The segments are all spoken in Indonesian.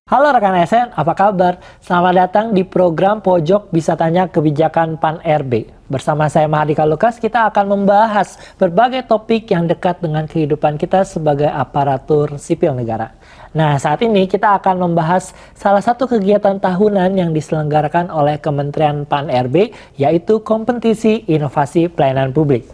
Halo rekan ASN, apa kabar? Selamat datang di program Pojok Bisa Tanya Kebijakan PAN RB. Bersama saya Mahardika Lukas, kita akan membahas berbagai topik yang dekat dengan kehidupan kita sebagai aparatur sipil negara. Nah, saat ini kita akan membahas salah satu kegiatan tahunan yang diselenggarakan oleh Kementerian PAN RB, yaitu Kompetisi Inovasi Pelayanan Publik.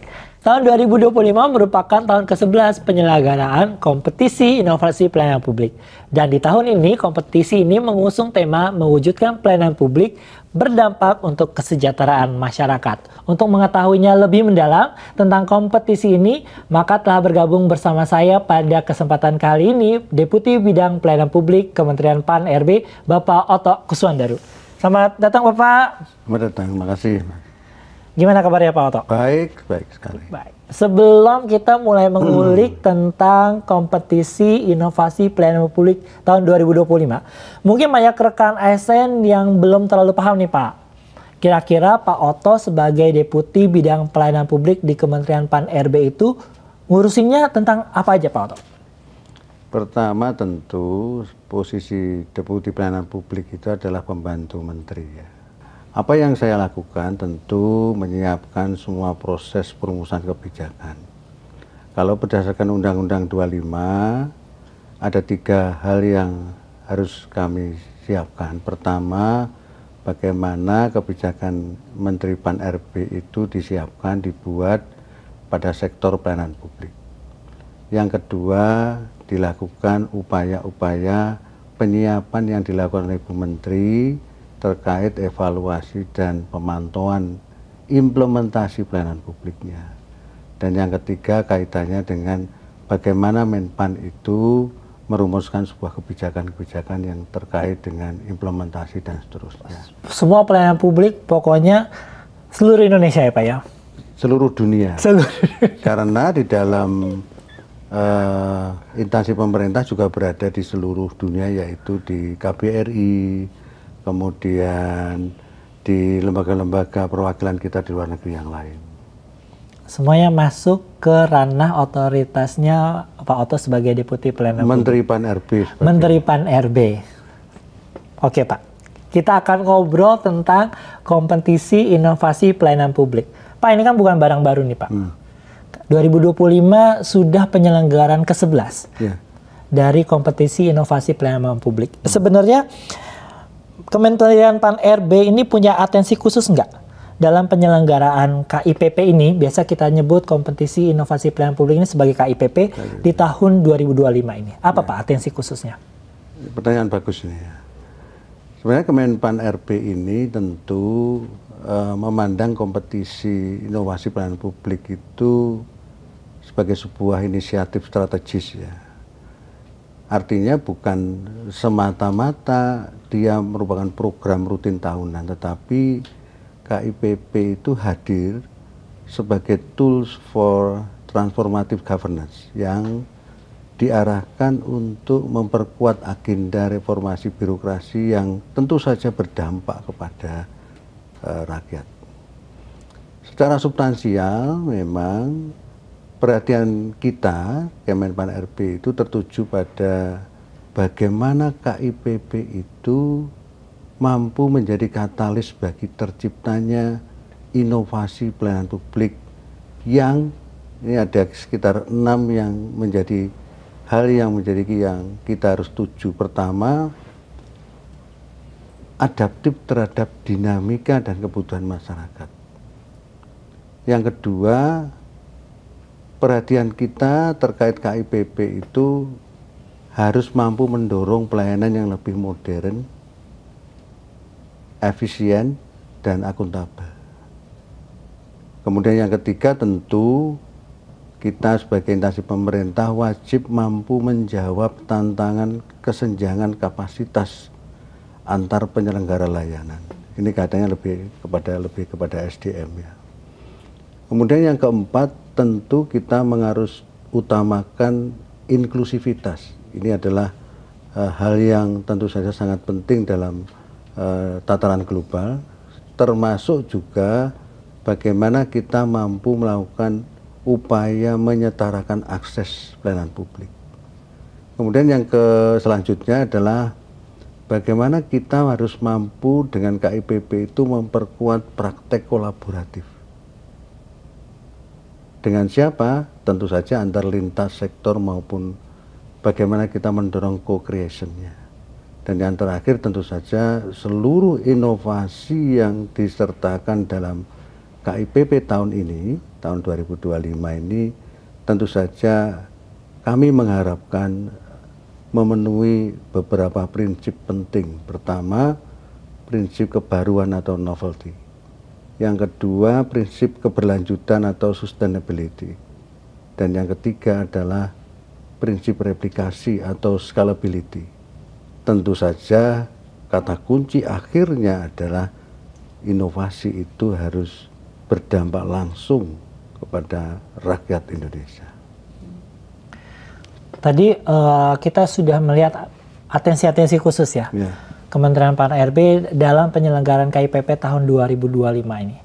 Tahun 2025 merupakan tahun ke-11 penyelenggaraan Kompetisi Inovasi Pelayanan Publik. Dan di tahun ini, kompetisi ini mengusung tema mewujudkan pelayanan publik berdampak untuk kesejahteraan masyarakat. Untuk mengetahuinya lebih mendalam tentang kompetisi ini, maka telah bergabung bersama saya pada kesempatan kali ini, Deputi Bidang Pelayanan Publik Kementerian PAN RB, Bapak Otto Kuswandaru. Selamat datang Bapak. Selamat datang, terima kasih. Gimana kabarnya Pak Otto? Baik, baik sekali. Baik. Sebelum kita mulai mengulik tentang kompetisi inovasi pelayanan publik tahun 2025, mungkin banyak rekan ASN yang belum terlalu paham nih Pak. Kira-kira Pak Otto sebagai Deputi Bidang Pelayanan Publik di Kementerian PAN RB itu ngurusinnya tentang apa aja Pak Otto? Pertama tentu posisi Deputi Pelayanan Publik itu adalah pembantu menteri ya. Apa yang saya lakukan tentu menyiapkan semua proses perumusan kebijakan. Kalau berdasarkan Undang-Undang 25, ada 3 hal yang harus kami siapkan. Pertama, bagaimana kebijakan Menteri PAN RB itu disiapkan, dibuat pada sektor pelayanan publik. Yang kedua, dilakukan upaya-upaya penyiapan yang dilakukan oleh Bu Menteri terkait evaluasi dan pemantauan implementasi pelayanan publiknya. Dan yang ketiga kaitannya dengan bagaimana Menpan itu merumuskan sebuah kebijakan-kebijakan yang terkait dengan implementasi dan seterusnya. Semua pelayanan publik pokoknya seluruh Indonesia ya Pak ya? Seluruh dunia. Karena di dalam instansi pemerintah juga berada di seluruh dunia, yaitu di KBRI, kemudian di lembaga-lembaga perwakilan kita di luar negeri yang lain. Semuanya masuk ke ranah otoritasnya Pak Otto sebagai Deputi Pelayanan Menteri PAN RB. Menteri PAN RB. Oke Pak, kita akan ngobrol tentang kompetisi inovasi pelayanan publik. Pak, ini kan bukan barang baru nih Pak. 2025 sudah penyelenggaraan ke-11 dari kompetisi inovasi pelayanan publik. Sebenarnya Kementerian PAN RB ini punya atensi khusus nggak dalam penyelenggaraan KIPP ini? Biasa kita nyebut kompetisi inovasi pelayanan publik ini sebagai KIPP di tahun 2025 ini. Apa Pak atensi khususnya? Pertanyaan bagus ini ya. Sebenarnya Kemenpan RB ini tentu memandang kompetisi inovasi pelayanan publik itu sebagai sebuah inisiatif strategis ya. Artinya bukan semata-mata dia merupakan program rutin tahunan, tetapi KIPP itu hadir sebagai tools for transformative governance yang diarahkan untuk memperkuat agenda reformasi birokrasi yang tentu saja berdampak kepada rakyat. Secara substansial memang perhatian kita, Kemenpan RB itu tertuju pada bagaimana KIPP itu mampu menjadi katalis bagi terciptanya inovasi pelayanan publik yang ini ada sekitar 6 yang menjadi hal yang kita harus tuju. Pertama, adaptif terhadap dinamika dan kebutuhan masyarakat. Yang kedua, perhatian kita terkait KIPP itu harus mampu mendorong pelayanan yang lebih modern, efisien, dan akuntabel. Kemudian yang ketiga tentu kita sebagai instansi pemerintah wajib mampu menjawab tantangan kesenjangan kapasitas antar penyelenggara layanan. Ini katanya lebih kepada SDM ya. Kemudian yang keempat tentu kita mengharus utamakan inklusivitas. Ini adalah hal yang tentu saja sangat penting dalam tataran global, termasuk juga bagaimana kita mampu melakukan upaya menyetarakan akses pelayanan publik. Kemudian yang selanjutnya adalah bagaimana kita harus mampu dengan KIPP itu memperkuat praktek kolaboratif. Dengan siapa? Tentu saja antar lintas sektor maupun bagaimana kita mendorong co-creation-nya. Dan yang terakhir tentu saja seluruh inovasi yang disertakan dalam KIPP tahun ini, tahun 2025 ini, tentu saja kami mengharapkan memenuhi beberapa prinsip penting. Pertama, prinsip kebaruan atau novelty. Yang kedua, prinsip keberlanjutan atau sustainability. Dan yang ketiga adalah prinsip replikasi atau scalability. Tentu saja kata kunci akhirnya adalah inovasi itu harus berdampak langsung kepada rakyat Indonesia. Tadi kita sudah melihat atensi-atensi khusus ya, Kementerian Pan-RB dalam penyelenggaraan KIPP tahun 2025 ini.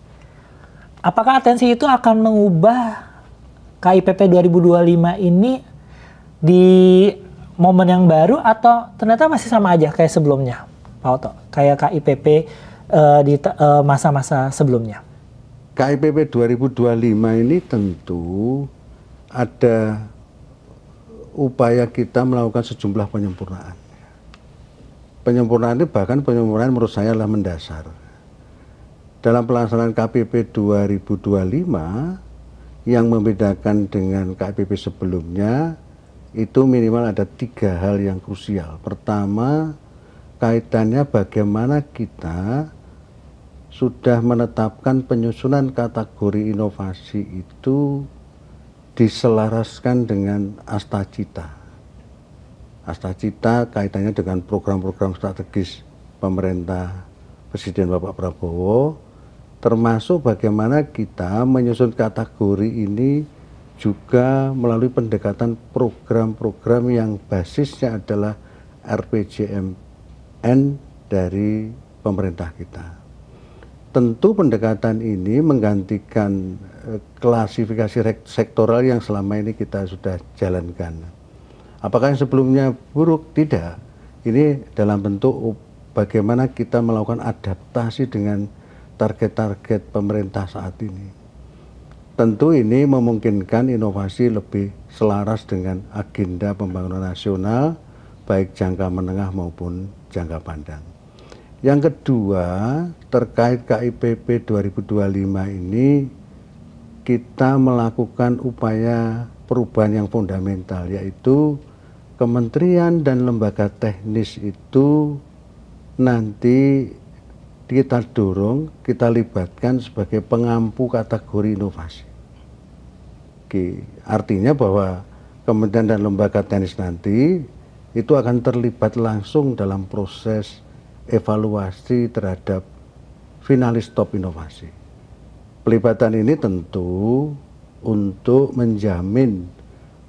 Apakah atensi itu akan mengubah KIPP 2025 ini di momen yang baru atau ternyata masih sama aja kayak sebelumnya, Pak Oto? Kayak KIPP di masa-masa sebelumnya. KIPP 2025 ini tentu ada upaya kita melakukan sejumlah penyempurnaan. Penyempurnaan ini bahkan penyempurnaan menurut saya adalah mendasar. Dalam pelaksanaan KIPP 2025 yang membedakan dengan KIPP sebelumnya itu minimal ada 3 hal yang krusial. Pertama, kaitannya bagaimana kita sudah menetapkan penyusunan kategori inovasi itu diselaraskan dengan Astacita. Astacita kaitannya dengan program-program strategis pemerintah Presiden Bapak Prabowo, termasuk bagaimana kita menyusun kategori ini juga melalui pendekatan program-program yang basisnya adalah RPJMN dari pemerintah kita. Tentu pendekatan ini menggantikan klasifikasi sektoral yang selama ini kita sudah jalankan. Apakah yang sebelumnya buruk? Tidak. Ini dalam bentuk bagaimana kita melakukan adaptasi dengan target-target pemerintah saat ini. Tentu ini memungkinkan inovasi lebih selaras dengan agenda pembangunan nasional, baik jangka menengah maupun jangka panjang. Yang kedua, terkait KIPP 2025 ini, kita melakukan upaya perubahan yang fundamental, yaitu kementerian dan lembaga teknis itu nanti kita dorong, kita libatkan sebagai pengampu kategori inovasi. Oke, artinya bahwa kementerian dan lembaga teknis nanti itu akan terlibat langsung dalam proses evaluasi terhadap finalis top inovasi. Pelibatan ini tentu untuk menjamin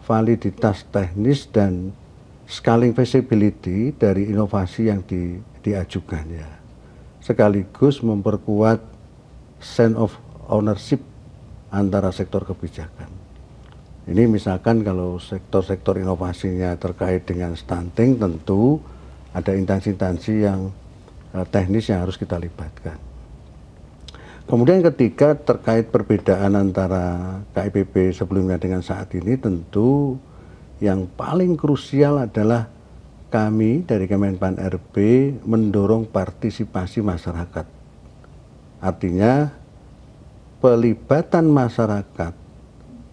validitas teknis dan scaling feasibility dari inovasi yang diajukan ya. Sekaligus memperkuat sense of ownership antara sektor kebijakan. Ini misalkan kalau sektor-sektor inovasinya terkait dengan stunting, tentu ada instansi-instansi yang teknis yang harus kita libatkan. Kemudian ketiga, terkait perbedaan antara KIPP sebelumnya dengan saat ini, tentu yang paling krusial adalah kami dari Kemenpan RB mendorong partisipasi masyarakat. Artinya pelibatan masyarakat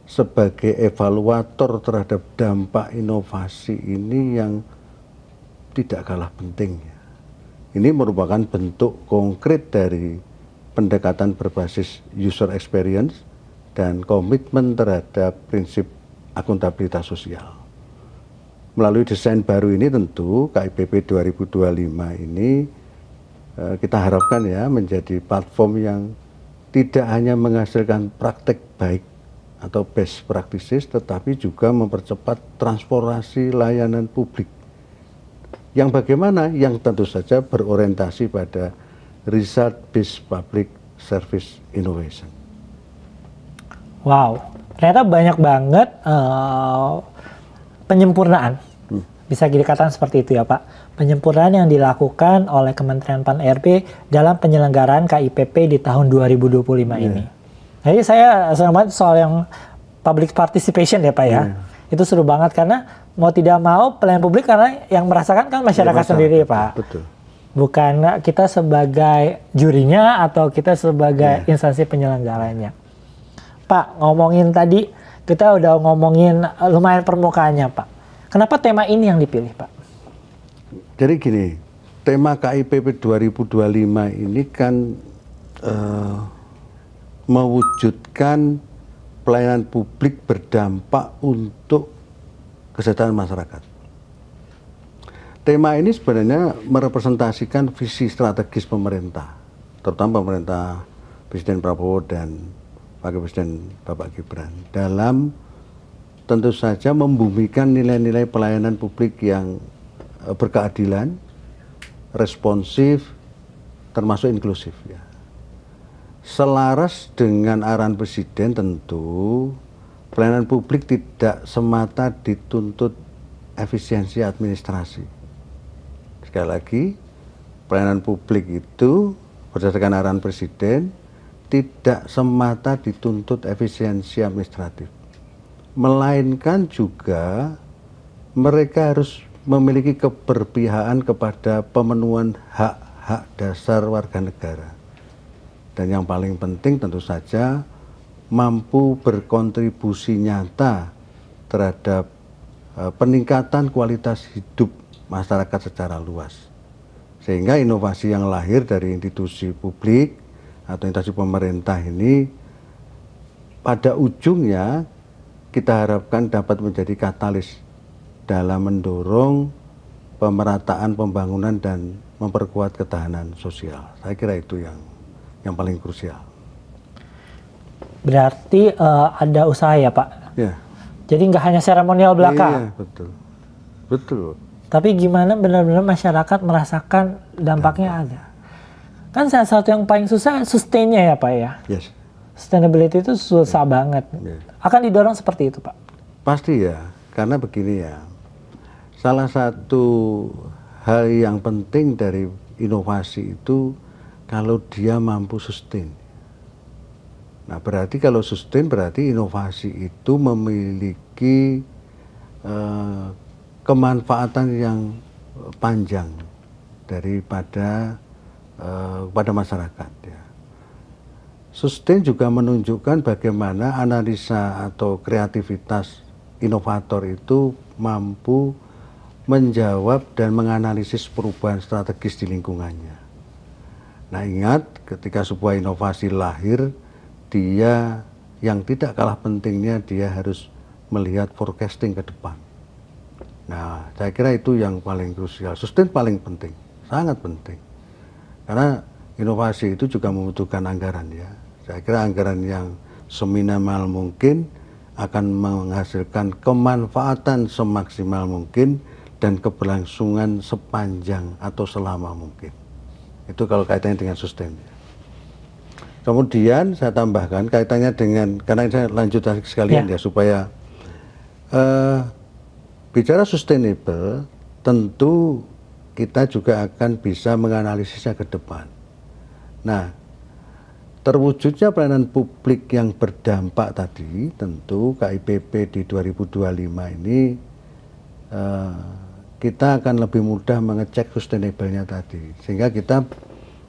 sebagai evaluator terhadap dampak inovasi ini yang tidak kalah pentingnya. Ini merupakan bentuk konkret dari pendekatan berbasis user experience dan komitmen terhadap prinsip akuntabilitas sosial. Melalui desain baru ini tentu KIPP 2025 ini kita harapkan ya menjadi platform yang tidak hanya menghasilkan praktek baik atau best practices, tetapi juga mempercepat transformasi layanan publik. Yang bagaimana? Yang tentu saja berorientasi pada result-based public service innovation. Wow, ternyata banyak banget penyempurnaan Bisa dikatakan seperti itu ya Pak. Penyempurnaan yang dilakukan oleh Kementerian Pan-RB dalam penyelenggaraan KIPP di tahun 2025 ini. Jadi saya senang banget soal yang public participation ya Pak ya. Itu seru banget karena mau tidak mau pelayanan publik karena yang merasakan kan masyarakat sendiri Pak. Betul. Bukan kita sebagai jurinya atau kita sebagai instansi penyelenggaranya. Pak, ngomongin tadi kita udah ngomongin lumayan permukaannya Pak. Kenapa tema ini yang dipilih, Pak? Jadi gini, tema KIPP 2025 ini kan mewujudkan pelayanan publik berdampak untuk kesejahteraan masyarakat. Tema ini sebenarnya merepresentasikan visi strategis pemerintah, terutama pemerintah Presiden Prabowo dan Wakil Presiden Bapak Gibran, dalam tentu saja membumikan nilai-nilai pelayanan publik yang berkeadilan, responsif, termasuk inklusif. Ya. Selaras dengan arahan Presiden tentu pelayanan publik tidak semata dituntut efisiensi administrasi. Sekali lagi, pelayanan publik itu berdasarkan arahan Presiden tidak semata dituntut efisiensi administratif, melainkan juga mereka harus memiliki keberpihakan kepada pemenuhan hak-hak dasar warga negara. Dan yang paling penting tentu saja mampu berkontribusi nyata terhadap peningkatan kualitas hidup masyarakat secara luas. Sehingga inovasi yang lahir dari institusi publik atau institusi pemerintah ini pada ujungnya kita harapkan dapat menjadi katalis dalam mendorong pemerataan pembangunan dan memperkuat ketahanan sosial. Saya kira itu yang paling krusial. Berarti ada usaha ya Pak? Ya. Jadi nggak hanya seremonial belaka? Iya, betul. Betul. Tapi gimana benar-benar masyarakat merasakan dampaknya ada? Kan salah satu yang paling susah sustain-nya ya Pak ya? Yes. Sustainability itu susah banget. Akan didorong seperti itu Pak? Pasti ya, karena begini ya. Salah satu hal yang penting dari inovasi itu kalau dia mampu sustain. Nah berarti kalau sustain berarti inovasi itu memiliki kemanfaatan yang panjang daripada pada masyarakat. Ya. Sustain juga menunjukkan bagaimana analisa atau kreativitas inovator itu mampu menjawab dan menganalisis perubahan strategis di lingkungannya. Nah ingat ketika sebuah inovasi lahir, dia yang tidak kalah pentingnya dia harus melihat forecasting ke depan. Nah saya kira itu yang paling krusial, sustain paling penting, sangat penting. Karena inovasi itu juga membutuhkan anggaran ya. Saya kira anggaran yang seminimal mungkin akan menghasilkan kemanfaatan semaksimal mungkin dan keberlangsungan sepanjang atau selama mungkin. Itu kalau kaitannya dengan sustain. Kemudian saya tambahkan kaitannya dengan, karena saya lanjut sekalian ya supaya bicara sustainable tentu kita juga akan bisa menganalisisnya ke depan. Nah, terwujudnya pelayanan publik yang berdampak tadi, tentu KIPP di 2025 ini kita akan lebih mudah mengecek sustainable-nya tadi. Sehingga kita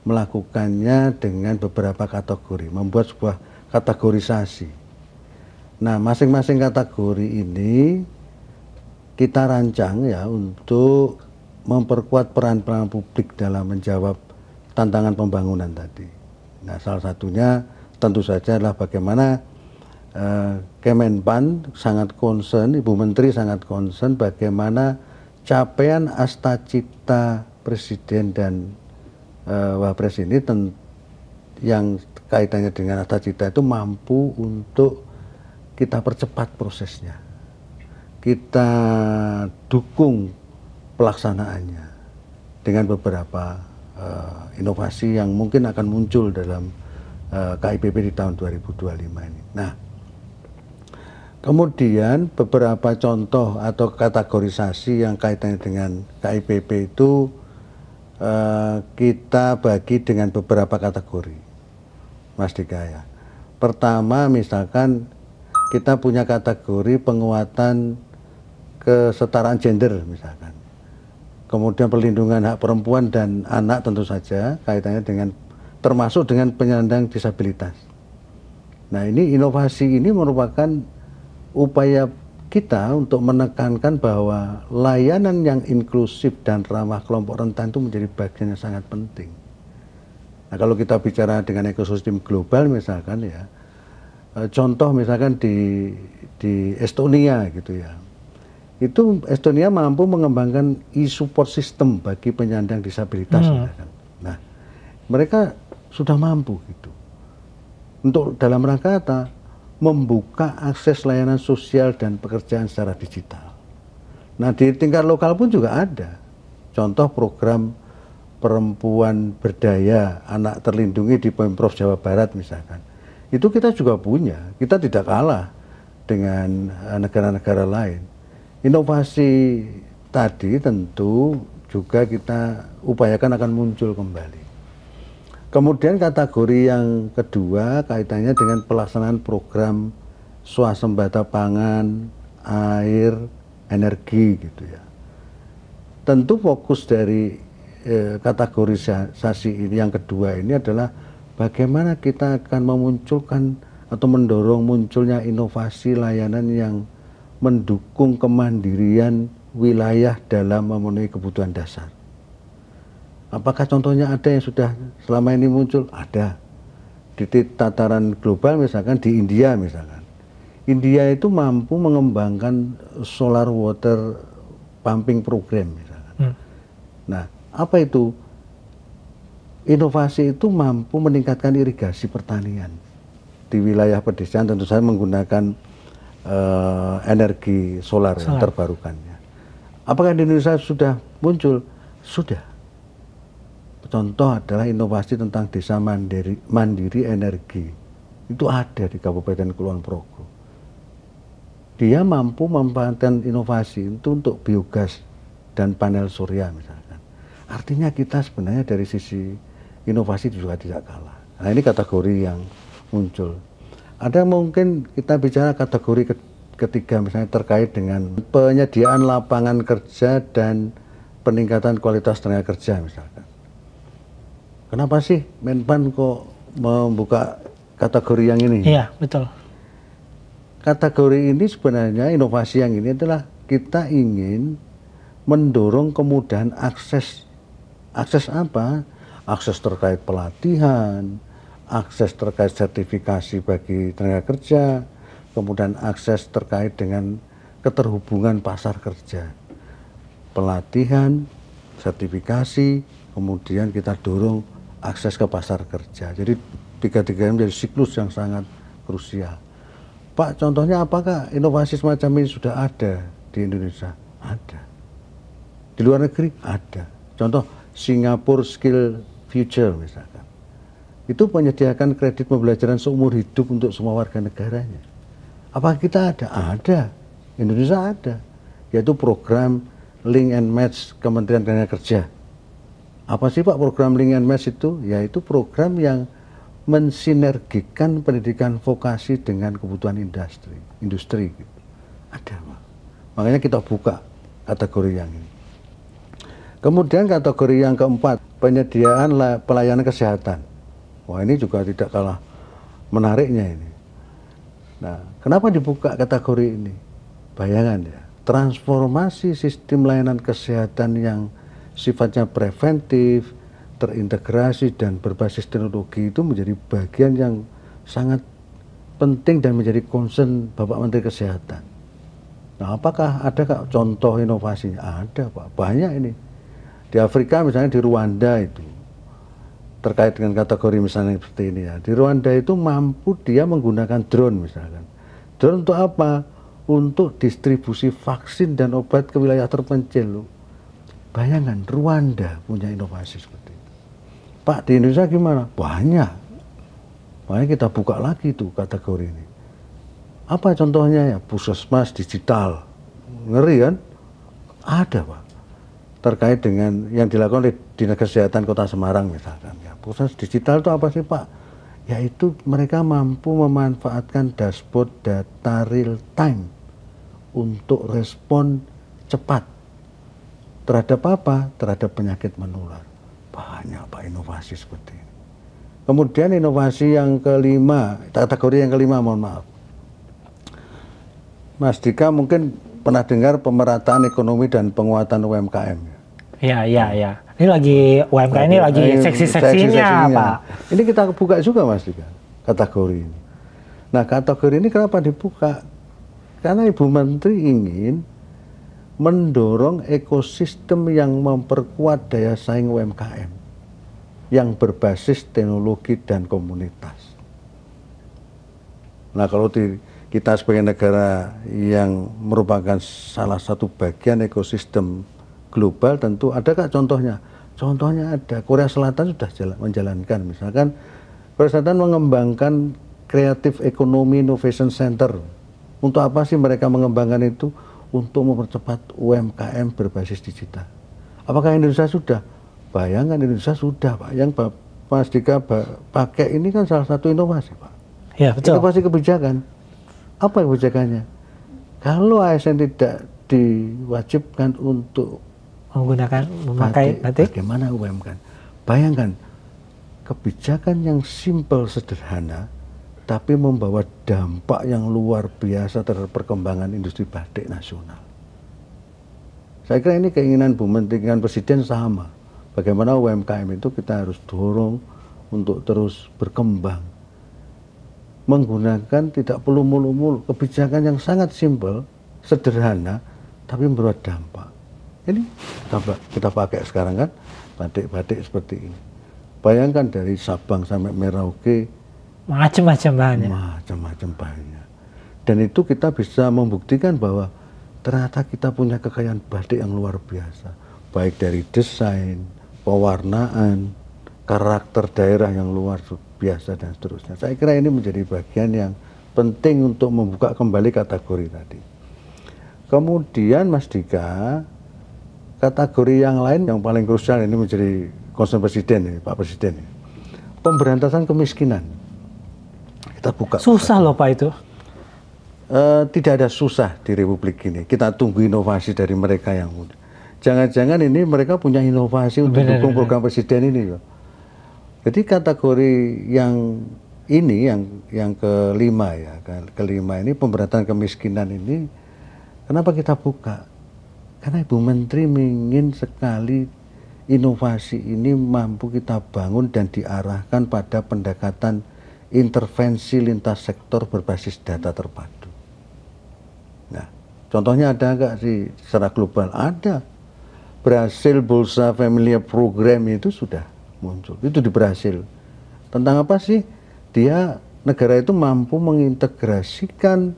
melakukannya dengan beberapa kategori, membuat sebuah kategorisasi. Nah, masing-masing kategori ini kita rancang ya untuk memperkuat peran pelayanan publik dalam menjawab tantangan pembangunan tadi. Nah, salah satunya tentu saja adalah bagaimana Kemenpan sangat concern, Ibu Menteri sangat concern bagaimana capaian asta-cita Presiden dan Wapres ini yang kaitannya dengan asta-cita itu mampu untuk kita percepat prosesnya. Kita dukung pelaksanaannya dengan beberapa inovasi yang mungkin akan muncul dalam KIPP di tahun 2025 ini. Nah, Kemudian beberapa contoh atau kategorisasi yang kaitannya dengan KIPP itu kita bagi dengan beberapa kategori, Mas Dika ya. Pertama, misalkan kita punya kategori penguatan kesetaraan gender misalkan. Kemudian perlindungan hak perempuan dan anak tentu saja kaitannya dengan termasuk dengan penyandang disabilitas. Nah, ini inovasi ini merupakan upaya kita untuk menekankan bahwa layanan yang inklusif dan ramah kelompok rentan itu menjadi bagian yang sangat penting. Nah, kalau kita bicara dengan ekosistem global misalkan ya, contoh misalkan di Estonia gitu ya, itu Estonia mampu mengembangkan e-support system bagi penyandang disabilitas misalkan. Nah, mereka sudah mampu gitu untuk dalam rangka membuka akses layanan sosial dan pekerjaan secara digital. Nah, di tingkat lokal pun juga ada contoh program perempuan berdaya anak terlindungi di Pemprov Jawa Barat misalkan. Itu kita juga punya, kita tidak kalah dengan negara-negara lain. Inovasi tadi tentu juga kita upayakan akan muncul kembali. Kemudian kategori yang kedua kaitannya dengan pelaksanaan program swasembada pangan, air, energi gitu ya. Tentu fokus dari kategorisasi ini yang kedua ini adalah bagaimana kita akan memunculkan atau mendorong munculnya inovasi layanan yang mendukung kemandirian wilayah dalam memenuhi kebutuhan dasar. Apakah contohnya ada yang sudah selama ini muncul? Ada. Di tataran global misalkan di India misalkan. India itu mampu mengembangkan solar water pumping program misalkan. Nah, apa itu? Inovasi itu mampu meningkatkan irigasi pertanian. Di wilayah pedesaan tentu saja menggunakan energi solar yang terbarukannya. Apakah di Indonesia sudah muncul? Sudah. Contoh adalah inovasi tentang desa mandiri energi. Itu ada di Kabupaten Kulon Progo. Dia mampu memanfaatkan inovasi itu untuk biogas dan panel surya misalkan. Artinya kita sebenarnya dari sisi inovasi juga tidak kalah. Nah, ini kategori yang muncul. Ada mungkin kita bicara kategori ketiga misalnya terkait dengan penyediaan lapangan kerja dan peningkatan kualitas tenaga kerja misalkan. Kenapa sih Menpan kok membuka kategori yang ini? Iya, betul. Kategori ini sebenarnya inovasi yang ini adalah kita ingin mendorong kemudahan akses. Akses apa? Akses terkait pelatihan, akses terkait sertifikasi bagi tenaga kerja, kemudian akses terkait dengan keterhubungan pasar kerja. Pelatihan, sertifikasi, kemudian kita dorong akses ke pasar kerja. Jadi tiga-tiganya menjadi siklus yang sangat krusial. Pak, contohnya apakah inovasi semacam ini sudah ada di Indonesia? Ada. Di luar negeri? Ada. Contoh Singapore Skill Future misalkan. Itu menyediakan kredit pembelajaran seumur hidup untuk semua warga negaranya. Apakah kita ada? Ada. Indonesia ada. Yaitu program Link and Match Kementerian Tenaga Kerja. Apa sih Pak program Link and Match itu? Yaitu program yang mensinergikan pendidikan vokasi dengan kebutuhan industri gitu. Ada Pak. Makanya kita buka kategori yang ini. Kemudian kategori yang keempat, penyediaan pelayanan kesehatan. Wah, ini juga tidak kalah menariknya ini. Nah, kenapa dibuka kategori ini? Bayangan ya, transformasi sistem layanan kesehatan yang sifatnya preventif, terintegrasi dan berbasis teknologi itu menjadi bagian yang sangat penting dan menjadi concern Bapak Menteri Kesehatan. Nah, apakah ada contoh inovasinya? Ada Pak, banyak ini. Di Afrika misalnya di Rwanda itu, terkait dengan kategori misalnya seperti ini ya. Di Rwanda itu mampu dia menggunakan drone misalkan. Drone untuk apa? Untuk distribusi vaksin dan obat ke wilayah terpencil. Bayangkan, Rwanda punya inovasi seperti itu. Pak, di Indonesia gimana? Banyak. Makanya kita buka lagi tuh kategori ini. Apa contohnya ya? Puskesmas digital. Ngeri kan? Ada Pak. Terkait dengan yang dilakukan oleh Dinas Kesehatan Kota Semarang misalkan. Ya, puskesmas digital itu apa sih Pak? Yaitu mereka mampu memanfaatkan dashboard data real time untuk respon cepat terhadap apa? Terhadap penyakit menular. Banyak Pak inovasi seperti ini. Kemudian inovasi yang kelima, kategori yang kelima, mohon maaf. Mas Dika mungkin pernah dengar pemerataan ekonomi dan penguatan UMKM. Ya. Ini lagi UMKM ini lagi seksi-seksinya, Pak. Ini kita buka juga Mas Dika, kategori ini. Nah, kategori ini kenapa dibuka? Karena Ibu Menteri ingin mendorong ekosistem yang memperkuat daya saing UMKM yang berbasis teknologi dan komunitas. Nah, kalau kita sebagai negara yang merupakan salah satu bagian ekosistem global, tentu ada kak contohnya? Contohnya ada, Korea Selatan sudah menjalankan, misalkan Korea Selatan mengembangkan Creative Economy Innovation Center. Untuk apa sih mereka mengembangkan itu? Untuk mempercepat UMKM berbasis digital. Apakah Indonesia sudah? Bayangkan Indonesia sudah Pak. Yang Mas Dika pakai ini kan salah satu inovasi Pak. Ya, betul. Inovasi kebijakan. Apa kebijakannya? Kalau ASN tidak diwajibkan untuk memakai batik, bagaimana UMKM? Bayangkan kebijakan yang simpel sederhana tapi membawa dampak yang luar biasa terhadap perkembangan industri batik nasional. Saya kira ini keinginan Bu Menteri dengan Presiden sama. Bagaimana UMKM itu kita harus dorong untuk terus berkembang. Menggunakan tidak perlu mulu-mulu, kebijakan yang sangat simpel, sederhana, tapi membawa dampak. Ini kita pakai sekarang kan, batik-batik seperti ini. Bayangkan dari Sabang sampai Merauke, macam-macam bahannya. Macam-macam bahannya. Dan itu kita bisa membuktikan bahwa ternyata kita punya kekayaan batik yang luar biasa. Baik dari desain, pewarnaan, karakter daerah yang luar biasa dan seterusnya. Saya kira ini menjadi bagian yang penting untuk membuka kembali kategori tadi. Kemudian Mas Dika, kategori yang lain yang paling krusial ini menjadi concern Presiden ya, Pak Presiden. Pemberantasan kemiskinan. Kita buka. Susah loh Pak itu. Tidak ada susah di Republik ini. Kita tunggu inovasi dari mereka yang muda. Jangan-jangan ini mereka punya inovasi untuk mendukung program Presiden ini loh. Jadi kategori yang ini yang kelima ya, kelima ini pemberantasan kemiskinan ini, kenapa kita buka? Karena Ibu Menteri ingin sekali inovasi ini mampu kita bangun dan diarahkan pada pendekatan intervensi lintas sektor berbasis data terpadu. Nah, contohnya ada nggak sih secara global? Ada. Brasil Bolsa Familia Program itu sudah muncul. Itu di Brasil. Tentang apa sih? Dia, negara itu mampu mengintegrasikan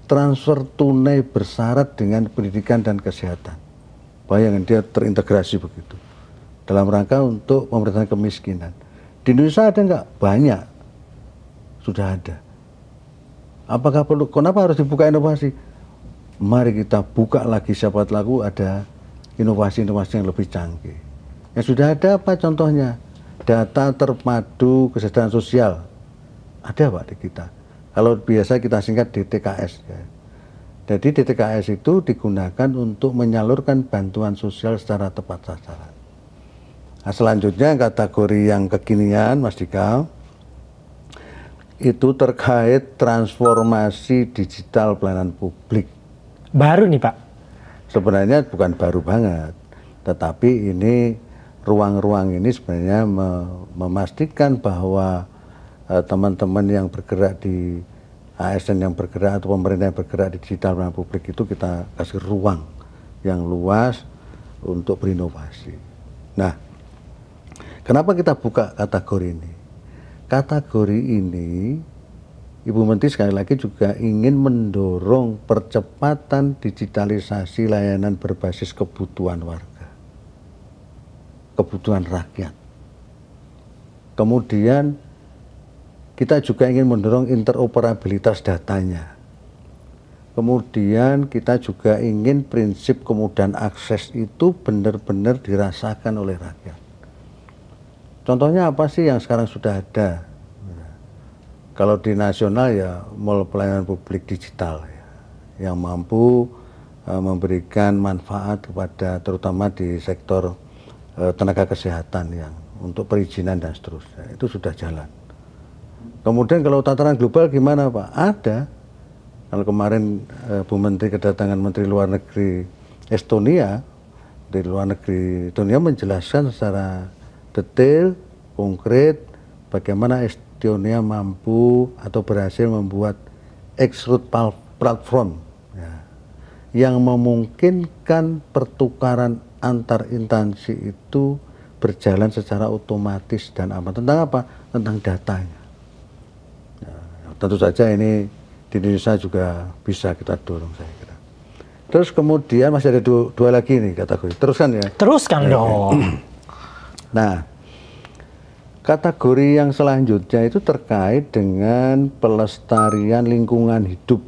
transfer tunai bersyarat dengan pendidikan dan kesehatan. Bayangkan dia terintegrasi begitu. Dalam rangka untuk pemberantasan kemiskinan. Di Indonesia ada nggak? Banyak. Sudah ada. Apakah perlu? Kenapa harus dibuka inovasi? Mari kita buka lagi, siapa tahu ada inovasi-inovasi yang lebih canggih. Yang sudah ada apa contohnya? Data terpadu kesejahteraan sosial. Ada Pak di kita. Kalau biasa kita singkat DTKS. Ya. Jadi DTKS itu digunakan untuk menyalurkan bantuan sosial secara tepat sasaran. Nah, selanjutnya kategori yang kekinian Mas Dika, itu terkait transformasi digital pelayanan publik. Baru nih Pak? Sebenarnya bukan baru banget, tetapi ini ruang-ruang ini sebenarnya memastikan bahwa teman-teman yang bergerak di ASN yang bergerak atau pemerintah yang bergerak di digital pelayanan publik itu kita kasih ruang yang luas untuk berinovasi. Nah, kenapa kita buka kategori ini? Kategori ini Ibu Menteri sekali lagi juga ingin mendorong percepatan digitalisasi layanan berbasis kebutuhan warga, kebutuhan rakyat. Kemudian kita juga ingin mendorong interoperabilitas datanya. Kemudian kita juga ingin prinsip kemudahan akses itu benar-benar dirasakan oleh rakyat. Contohnya apa sih yang sekarang sudah ada? Kalau di nasional ya mall pelayanan publik digital ya, yang mampu memberikan manfaat kepada terutama di sektor tenaga kesehatan yang untuk perizinan dan seterusnya, itu sudah jalan. Kemudian kalau tataran global gimana Pak? Ada. Kalau kemarin Bu Menteri kedatangan Menteri Luar Negeri Estonia, di luar negeri Estonia menjelaskan secara detail, konkret bagaimana Estonia mampu atau berhasil membuat X-Route platform ya, yang memungkinkan pertukaran antar instansi itu berjalan secara otomatis dan aman. Tentang apa? Tentang datanya. Ya, tentu saja ini di Indonesia juga bisa kita dorong, saya kira. Terus kemudian masih ada dua lagi nih kategori. Teruskan ya. Teruskan dong. Nah, kategori yang selanjutnya itu terkait dengan pelestarian lingkungan hidup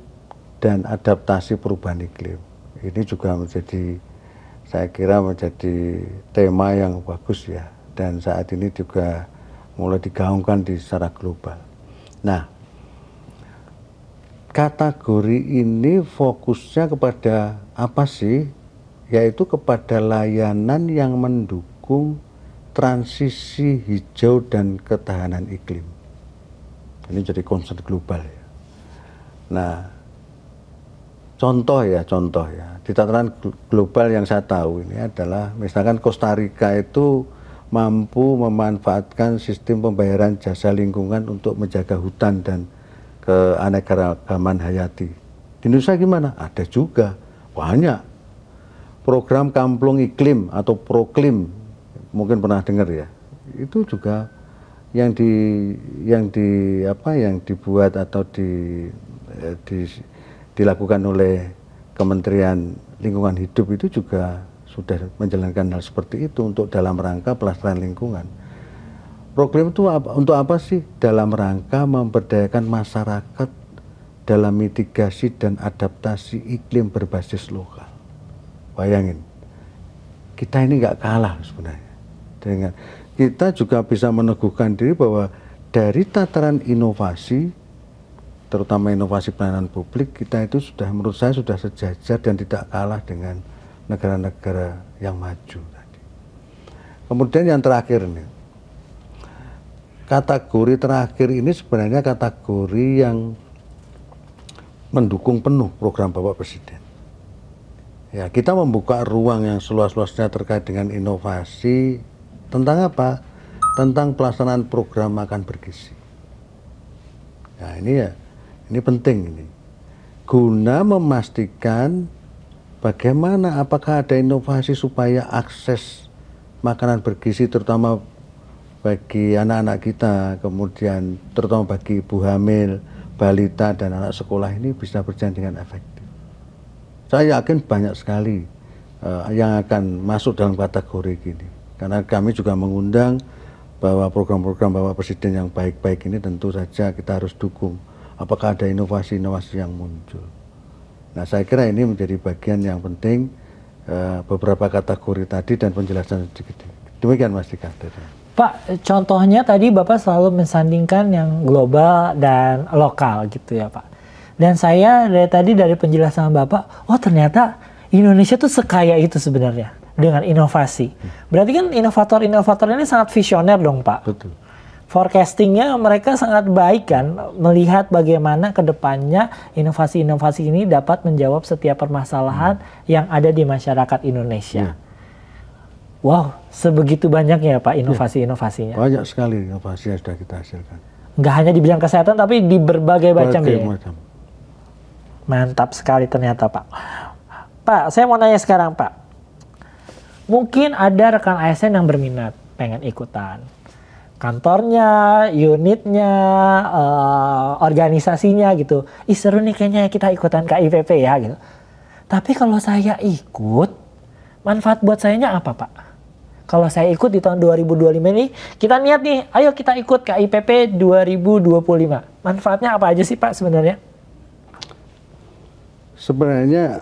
dan adaptasi perubahan iklim. Ini juga menjadi, saya kira menjadi tema yang bagus ya. Dan saat ini juga mulai digaungkan di secara global. Nah, kategori ini fokusnya kepada apa sih? Yaitu kepada layanan yang mendukung transisi hijau dan ketahanan iklim. Ini jadi concern global ya. Nah, contoh ya, di tataran global yang saya tahu ini adalah misalkan Costa Rica itu mampu memanfaatkan sistem pembayaran jasa lingkungan untuk menjaga hutan dan keanekaragaman hayati. Di Indonesia gimana? Ada juga, banyak. Program Kamplung Iklim atau Proklim, mungkin pernah dengar ya. Itu juga yang dibuat atau dilakukan oleh Kementerian Lingkungan Hidup itu juga sudah menjalankan hal seperti itu untuk dalam rangka pelestarian lingkungan. Program itu untuk apa sih? Dalam rangka memberdayakan masyarakat dalam mitigasi dan adaptasi iklim berbasis lokal. Bayangin, kita ini nggak kalah sebenarnya. Dengan kita juga bisa meneguhkan diri bahwa dari tataran inovasi, terutama inovasi pelayanan publik, kita itu sudah, menurut saya sudah sejajar dan tidak kalah dengan negara-negara yang maju tadi. Kemudian yang terakhir nih, kategori terakhir ini sebenarnya kategori yang mendukung penuh program Bapak Presiden. Ya, kita membuka ruang yang seluas-luasnya terkait dengan inovasi tentang apa? Tentang pelaksanaan program makan bergizi. Nah, ini penting ini. Guna memastikan bagaimana apakah ada inovasi supaya akses makanan bergizi terutama bagi anak-anak kita, kemudian terutama bagi ibu hamil, balita, dan anak sekolah ini bisa berjalan dengan efektif. Saya yakin banyak sekali yang akan masuk dalam kategori gini. Karena kami juga mengundang bahwa program-program Bapak Presiden yang baik-baik ini tentu saja kita harus dukung. Apakah ada inovasi-inovasi yang muncul. Nah, saya kira ini menjadi bagian yang penting beberapa kategori tadi dan penjelasan sedikit. Demikian Mas Dika. Pak, contohnya tadi Bapak selalu mensandingkan yang global dan lokal gitu ya Pak. Dan saya dari penjelasan Bapak, oh ternyata Indonesia tuh sekaya itu sebenarnya dengan inovasi. Berarti kan inovator-inovator ini sangat visioner dong Pak. Betul. Forecastingnya mereka sangat baik kan, melihat bagaimana kedepannya inovasi-inovasi ini dapat menjawab setiap permasalahan yang ada di masyarakat Indonesia. Wow, sebegitu banyaknya Pak inovasi-inovasinya. Banyak sekali inovasi yang sudah kita hasilkan. Nggak hanya di bidang kesehatan, tapi di berbagai macam ya. Mantap sekali ternyata Pak. Pak, saya mau nanya sekarang Pak. Mungkin ada rekan ASN yang berminat, pengen ikutan. Kantornya, unitnya, organisasinya gitu. Ih seru nih kayaknya kita ikutan KIPP ya gitu. Tapi kalau saya ikut, manfaat buat sayanya apa Pak? Kalau saya ikut di tahun 2025 ini, kita niat nih, ayo kita ikut KIPP 2025. Manfaatnya apa aja sih Pak sebenarnya? Sebenarnya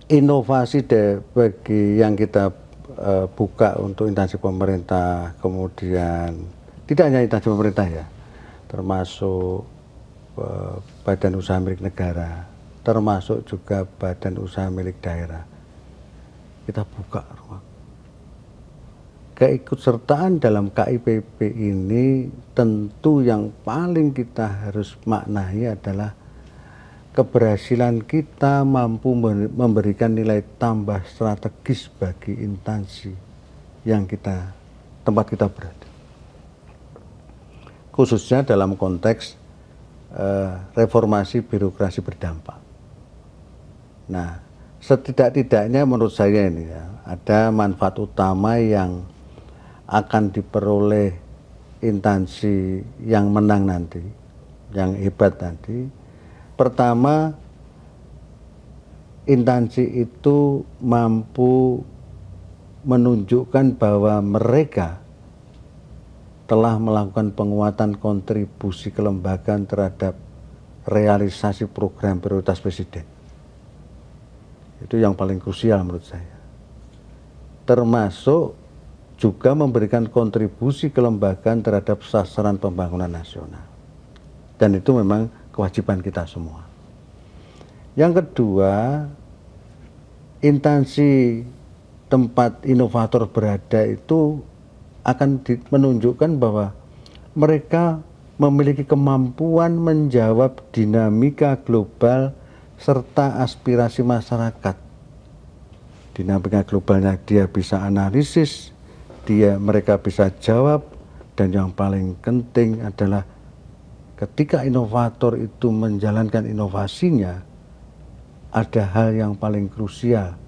inovasi bagi yang kita buka untuk instansi pemerintah, kemudian tidak hanya instansi pemerintah ya, termasuk badan usaha milik negara, termasuk juga badan usaha milik daerah. Kita buka ruang. Keikutsertaan dalam KIPP ini tentu yang paling kita harus maknai adalah keberhasilan kita mampu memberikan nilai tambah strategis bagi instansi yang tempat kita berada. Khususnya dalam konteks reformasi birokrasi berdampak. Nah, setidak-tidaknya menurut saya ini ya, ada manfaat utama yang akan diperoleh instansi yang menang nanti, yang hebat nanti. Pertama, instansi itu mampu menunjukkan bahwa mereka telah melakukan penguatan kontribusi kelembagaan terhadap realisasi program prioritas Presiden. Itu yang paling krusial menurut saya. Termasuk juga memberikan kontribusi kelembagaan terhadap sasaran pembangunan nasional. Dan itu memang kewajiban kita semua. Yang kedua, instansi tempat inovator berada itu akan menunjukkan bahwa mereka memiliki kemampuan menjawab dinamika global serta aspirasi masyarakat. Dinamika globalnya dia bisa analisis, mereka bisa jawab, dan yang paling penting adalah ketika inovator itu menjalankan inovasinya, ada hal yang paling krusial,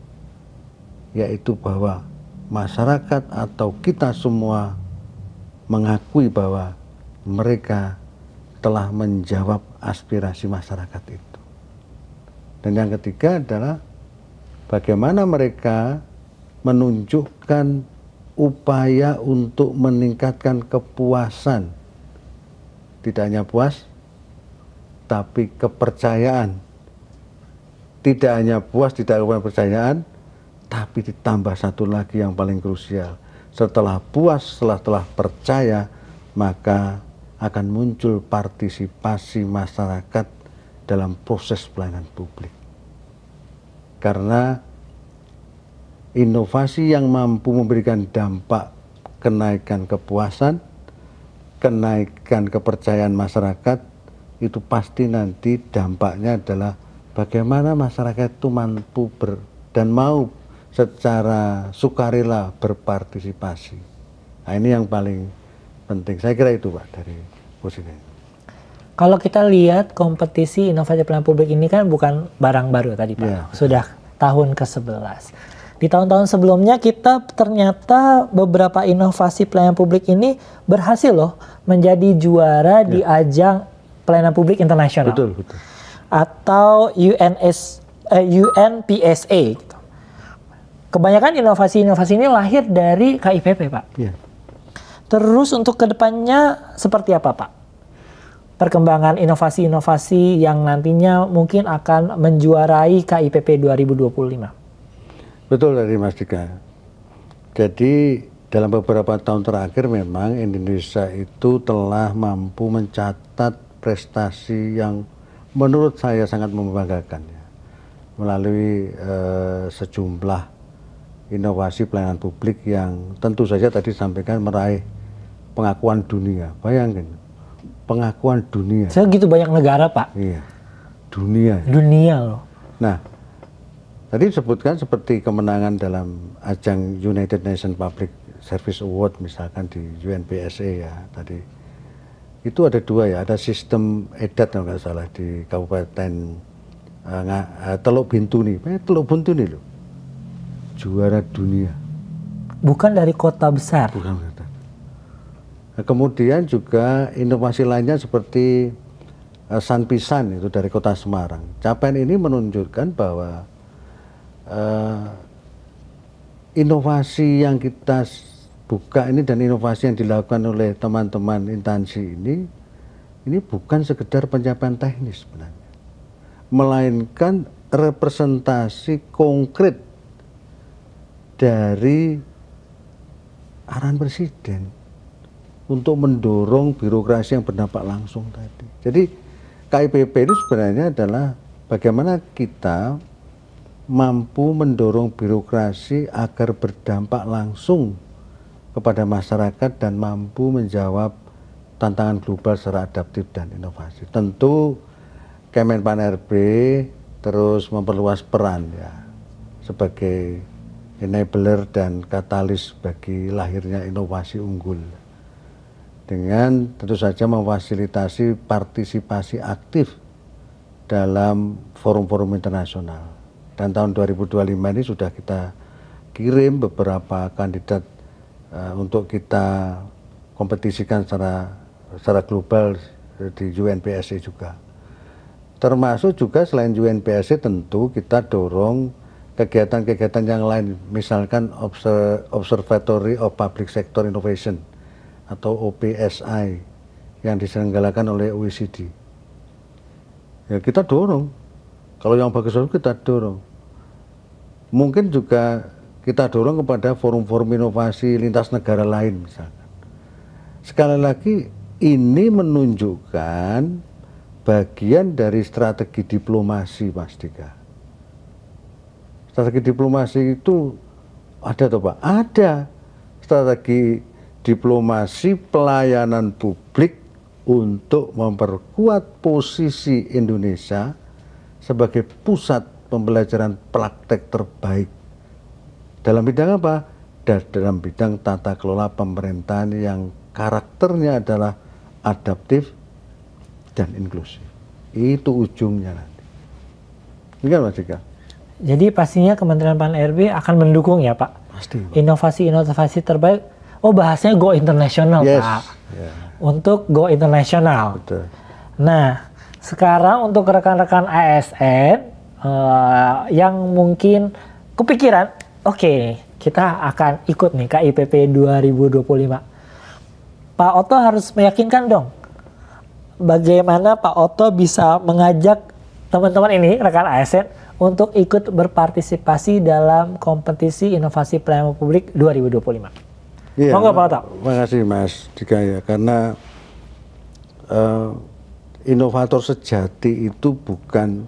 yaitu bahwa masyarakat atau kita semua mengakui bahwa mereka telah menjawab aspirasi masyarakat itu. Dan yang ketiga adalah bagaimana mereka menunjukkan upaya untuk meningkatkan kepuasan. Tidak hanya puas, tapi kepercayaan. Tidak hanya puas, tidak hanya kepercayaan, tapi ditambah satu lagi yang paling krusial. Setelah puas, setelah percaya, maka akan muncul partisipasi masyarakat dalam proses pelayanan publik. Karena inovasi yang mampu memberikan dampak kenaikan kepuasan, kenaikan kepercayaan masyarakat, itu pasti nanti dampaknya adalah bagaimana masyarakat itu mampu dan mau secara sukarela berpartisipasi. Nah, ini yang paling penting. Saya kira itu Pak dari posisi. Kalau kita lihat kompetisi inovasi pelayanan publik ini kan bukan barang baru tadi Pak. Ya. Sudah tahun ke-11. Di tahun-tahun sebelumnya kita ternyata beberapa inovasi pelayanan publik ini berhasil loh menjadi juara di ajang pelayanan publik internasional. Betul, betul. Atau UNPSA. Gitu. Kebanyakan inovasi-inovasi ini lahir dari KIPP Pak. Ya. Terus untuk kedepannya seperti apa Pak? Perkembangan inovasi-inovasi yang nantinya mungkin akan menjuarai KIPP 2025. Betul dari Mas Dika. Jadi dalam beberapa tahun terakhir memang Indonesia itu telah mampu mencatat prestasi yang menurut saya sangat membanggakan ya, melalui sejumlah inovasi pelayanan publik yang tentu saja tadi disampaikan meraih pengakuan dunia. Bayangkan, pengakuan dunia. Segitu banyak negara Pak. Iya, dunia. Dunia loh. Nah, tadi disebutkan seperti kemenangan dalam ajang United Nations Public Service Award misalkan di UNPSA ya tadi. Itu ada dua ya, ada sistem edat kalau nggak salah di Kabupaten Teluk Bintuni. Teluk Bintuni loh, juara dunia. Bukan dari kota besar. Bukan kota. Nah, kemudian juga inovasi lainnya seperti Sanpisan itu dari kota Semarang. Capaian ini menunjukkan bahwa inovasi yang kita buka ini dan inovasi yang dilakukan oleh teman-teman instansi ini bukan sekedar pencapaian teknis sebenarnya. melainkan representasi konkret dari arahan Presiden untuk mendorong birokrasi yang berdampak langsung tadi. Jadi KIPP itu sebenarnya adalah bagaimana kita mampu mendorong birokrasi agar berdampak langsung kepada masyarakat dan mampu menjawab tantangan global secara adaptif dan inovasi. Tentu Kemenpan-RB terus memperluas peran ya sebagai enabler dan katalis bagi lahirnya inovasi unggul dengan tentu saja memfasilitasi partisipasi aktif dalam forum-forum internasional. Dan tahun 2025 ini sudah kita kirim beberapa kandidat untuk kita kompetisikan secara global di UNPSC juga. Termasuk juga selain UNPSC tentu kita dorong kegiatan-kegiatan yang lain, misalkan Observatory of Public Sector Innovation atau OPSI yang diselenggarakan oleh OECD. Ya kita dorong, kalau yang bagus kita dorong. Mungkin juga kita dorong kepada forum-forum inovasi lintas negara lain misalkan. Sekali lagi ini menunjukkan bagian dari strategi diplomasi, Mas Dika. Strategi diplomasi itu ada atau Pak? Ada. Strategi diplomasi pelayanan publik untuk memperkuat posisi Indonesia sebagai pusat pembelajaran praktek terbaik. Dalam bidang apa? Dalam bidang tata kelola pemerintahan yang karakternya adalah adaptif dan inklusif. Itu ujungnya nanti. Ini kan Mas Dika? Jadi pastinya Kementerian Pan-RB akan mendukung ya Pak? Pasti Pak. Inovasi-inovasi terbaik. Oh bahasanya go internasional Yes. Pak. Yeah. Untuk go internasional. Betul. Nah sekarang untuk rekan-rekan ASN yang mungkin kepikiran, oke, kita akan ikut nih KIPP 2025. Pak Otto harus meyakinkan dong, bagaimana Pak Otto bisa mengajak teman-teman ini, rekan ASN, untuk ikut berpartisipasi dalam kompetisi inovasi pelayanan publik 2025. Iya, Monggo Pak Otto. Terima kasih Mas Dika ya, karena inovator sejati itu bukan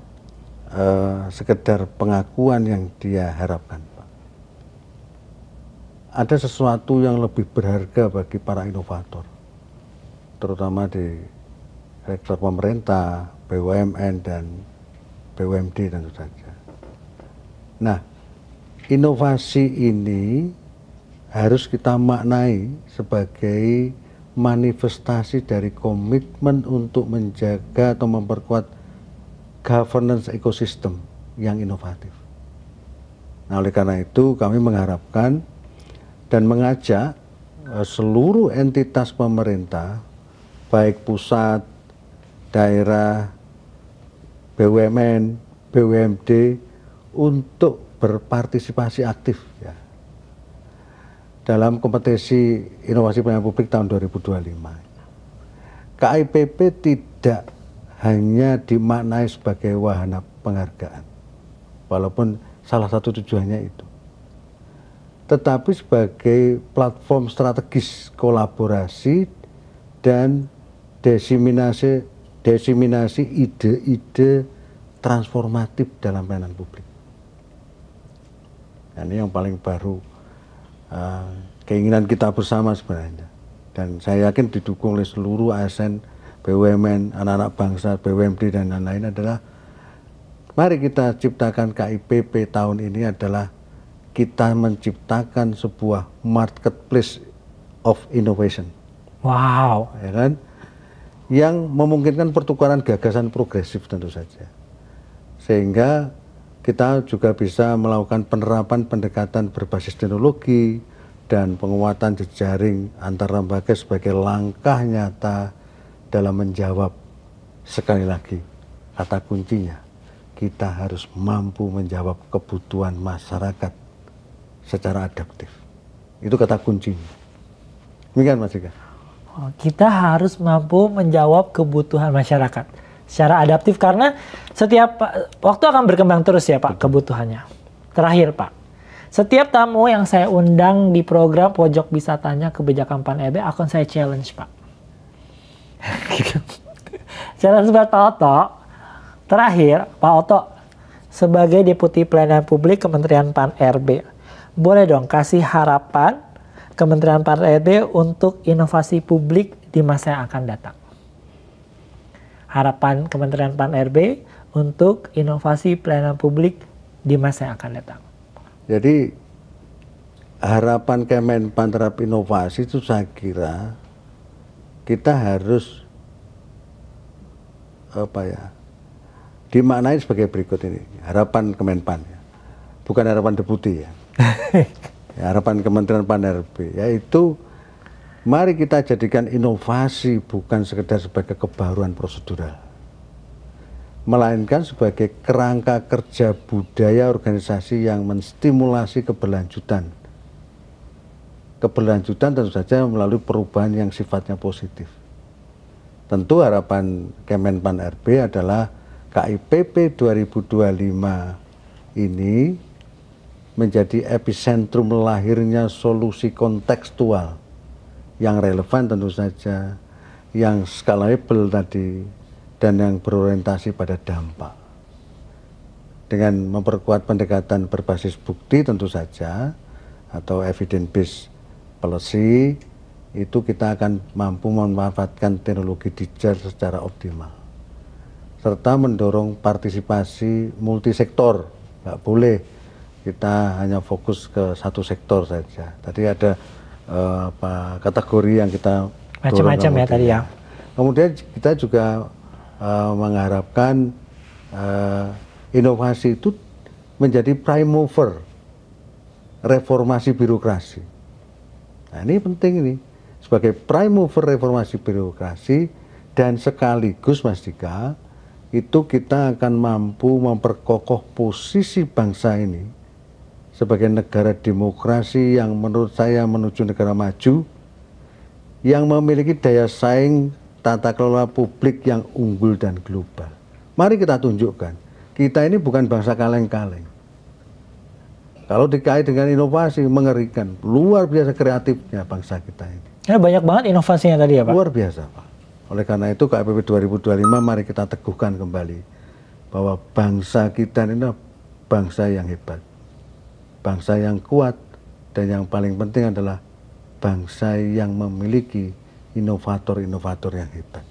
sekedar pengakuan yang dia harapkan, Pak. Ada sesuatu yang lebih berharga bagi para inovator, terutama di sektor pemerintah, BUMN dan BUMD tentu saja. Nah, inovasi ini harus kita maknai sebagai manifestasi dari komitmen untuk menjaga atau memperkuat governance ekosistem yang inovatif. Nah, oleh karena itu kami mengharapkan dan mengajak seluruh entitas pemerintah, baik pusat, daerah, BUMN, BUMD, untuk berpartisipasi aktif ya, dalam kompetisi inovasi pelayanan publik tahun 2025. KIPP tidak hanya dimaknai sebagai wahana penghargaan, walaupun salah satu tujuannya itu, tetapi sebagai platform strategis kolaborasi dan diseminasi ide-ide transformatif dalam pelayanan publik. Nah, ini yang paling baru, keinginan kita bersama sebenarnya, dan saya yakin didukung oleh seluruh ASN, BUMN, anak-anak bangsa, BUMD dan lain-lain adalah mari kita ciptakan KIPP tahun ini adalah kita menciptakan sebuah marketplace of innovation. Wow. Ya kan? Yang memungkinkan pertukaran gagasan progresif tentu saja. Sehingga kita juga bisa melakukan penerapan pendekatan berbasis teknologi dan penguatan jejaring antar lembaga sebagai langkah nyata dalam menjawab, sekali lagi, kata kuncinya, kita harus mampu menjawab kebutuhan masyarakat secara adaptif. Itu kata kuncinya. Demikian Mas Dika. Kita harus mampu menjawab kebutuhan masyarakat secara adaptif karena setiap waktu akan berkembang terus ya Pak kebutuhannya. Terakhir Pak, setiap tamu yang saya undang di program Pojok Bisa Tanya Kebijakan Pan RB akan saya challenge Pak. Challenge buat Pak Oto. Terakhir Pak Oto sebagai Deputi Pelayanan Publik Kementerian Pan RB, boleh dong kasih harapan Kementerian Pan RB untuk inovasi publik di masa yang akan datang. Harapan Kementerian Pan RB untuk inovasi pelayanan publik di masa yang akan datang. Jadi harapan Kemenpan terhadap inovasi itu saya kira kita harus dimaknai sebagai berikut ini. Harapan Kemenpan, bukan harapan Deputi ya. Harapan Kementerian Pan RB yaitu mari kita jadikan inovasi bukan sekedar sebagai kebaruan prosedural, melainkan sebagai kerangka kerja budaya organisasi yang menstimulasi keberlanjutan. Keberlanjutan tentu saja melalui perubahan yang sifatnya positif. Tentu harapan Kemenpan RB adalah KIPP 2025 ini menjadi epicentrum lahirnya solusi kontekstual yang relevan tentu saja, yang scalable tadi, dan yang berorientasi pada dampak. Dengan memperkuat pendekatan berbasis bukti tentu saja, atau evidence based policy, itu kita akan mampu memanfaatkan teknologi digital secara optimal. Serta mendorong partisipasi multisektor, nggak boleh kita hanya fokus ke satu sektor saja. Tadi ada kategori yang kita macam-macam ya tadi ya. Kemudian kita juga mengharapkan inovasi itu menjadi prime mover reformasi birokrasi. Nah ini penting ini, sebagai prime mover reformasi birokrasi, dan sekaligus Mas Dika, itu kita akan mampu memperkokoh posisi bangsa ini sebagai negara demokrasi yang menurut saya menuju negara maju, yang memiliki daya saing tata kelola publik yang unggul dan global. Mari kita tunjukkan, kita ini bukan bangsa kaleng-kaleng. Kalau dikait dengan inovasi, mengerikan, luar biasa kreatifnya bangsa kita ini. Ya, banyak banget inovasinya tadi ya Pak? Luar biasa Pak. Oleh karena itu KIPP 2025 mari kita teguhkan kembali bahwa bangsa kita ini adalah bangsa yang hebat, bangsa yang kuat, dan yang paling penting adalah bangsa yang memiliki inovator-inovator yang hebat.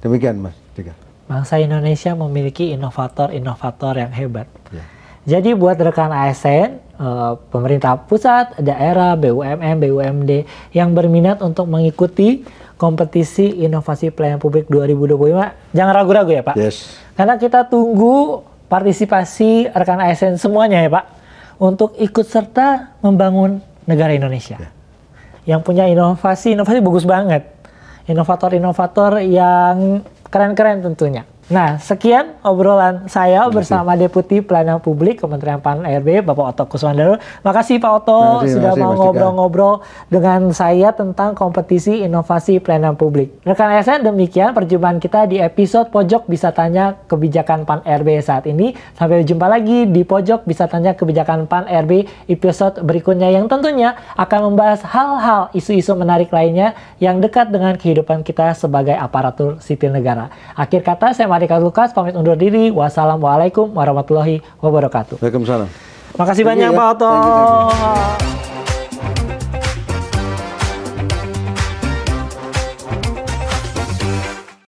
Demikian Mas Dika. Bangsa Indonesia memiliki inovator-inovator yang hebat. Ya. Jadi buat rekan ASN, pemerintah pusat, daerah, BUMN, BUMD yang berminat untuk mengikuti kompetisi inovasi pelayanan publik 2025, jangan ragu-ragu ya Pak. Yes. Karena kita tunggu partisipasi rekan ASN semuanya ya Pak, untuk ikut serta membangun negara Indonesia. Ya. Yang punya inovasi bagus banget. Inovator-inovator yang keren-keren tentunya. Nah, sekian obrolan saya bersama Deputi Pelayanan Publik Kementerian Pan RB, Bapak Oto Kuswandaro. Makasih Pak Oto sudah mau ngobrol-ngobrol dengan saya tentang kompetisi inovasi pelayanan publik. Rekan ASN, demikian perjumpaan kita di episode Pojok Bisa Tanya Kebijakan Pan RB saat ini. Sampai jumpa lagi di Pojok Bisa Tanya Kebijakan Pan RB episode berikutnya yang tentunya akan membahas hal-hal isu-isu menarik lainnya yang dekat dengan kehidupan kita sebagai aparatur sipil negara. Akhir kata, saya Marika Lukas pamit undur diri. Wassalamualaikum warahmatullahi wabarakatuh. Waalaikumsalam. Makasih banyak Pak Oto.